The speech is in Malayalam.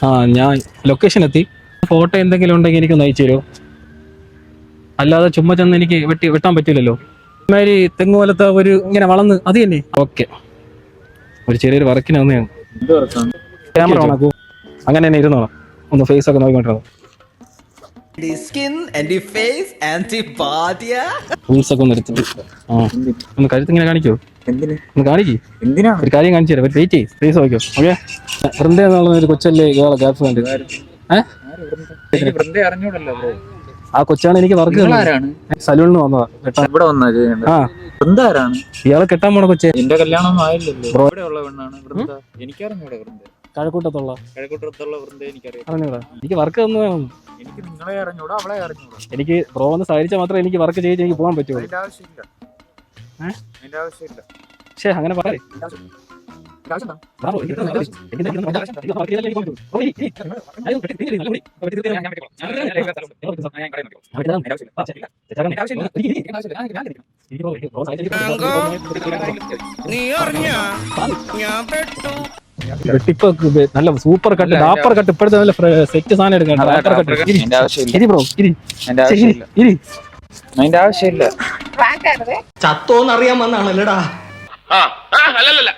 ആ ഞാൻ ലൊക്കേഷൻ എത്തി. ഫോട്ടോ എന്തെങ്കിലും ഉണ്ടെങ്കിൽ എനിക്ക് അയച്ചു തരുമോ? അല്ലാതെ ചുമ്മാ ചെന്ന് എനിക്ക് വെട്ടാൻ പറ്റില്ലല്ലോ. ഇമാതിരി തെങ്ങ് പോലത്തെ ഒരു ഇങ്ങനെ വളർന്ന് അത് തന്നെ. ഓക്കെ, ഒരു ചെറിയൊരു വർക്കിന് വന്നതാണ്. ക്യാമറ ഓണാക്കൂ. അങ്ങനെ തന്നെ ഇരുന്നോളാം. ഒന്ന് ഫേസ് ഒക്കെ നോക്കിക്കൊണ്ടിരുന്നു. റൂൾസ് ഒക്കെ ഒന്ന് എടുത്തിട്ട് ഒന്ന് കഴുത്ത് ഇങ്ങനെ കാണിക്കോ? ഒന്ന് കാണിക്കേ. ഒരു കാര്യം കാണിച്ചു തരാം. വെയിറ്റ് ചെയ്യ്, ഫേസ് നോക്കിയോ. ഓക്കെ, വൃന്ദ എന്നുള്ള ഒരു കൊച്ചല്ലേ ഇയാളെ ഗേൾ ഫ്രണ്ട്? ആ കൊച്ചാണ് എനിക്ക് വർക്ക് സലൂണിന് വന്നതാ. ഇയാളെ കെട്ടാൻ പോണ കൊച്ചേ. എന്റെ കല്യാണം ആയില്ലല്ലോ. എനിക്കറിഞ്ഞൂടെ കഴക്കൂട്ടത്തുള്ള വൃന്ദ എനിക്കറിയാം. അറിഞ്ഞൂടാ. എനിക്ക് വർക്ക് ഒന്നും വേണം. എനിക്ക് നിങ്ങളെ അറിഞ്ഞൂടാ, അവളെ അറിഞ്ഞൂടാ. എനിക്ക് ബ്രോ ഒന്ന് സഹായിച്ചാൽ മാത്രമേ എനിക്ക് വർക്ക് ചെയ്ത് എനിക്ക് പോകാൻ പറ്റുള്ളൂ. അതിന്റെ ആവശ്യമില്ല. പക്ഷേ അങ്ങനെ പറയേ. വെട്ടിപ്പ് നല്ല സൂപ്പർ കട്ട്, ഡാപ്പർ കട്ട്. ഇപ്പോഴത്തെ നല്ല സെറ്റ് സാധനം എടുക്കണം. അതിന്റെ ആവശ്യമില്ല. ചത്തോന്നറിയാൻ വന്നാണല്ലോടാ. അല്ലല്ല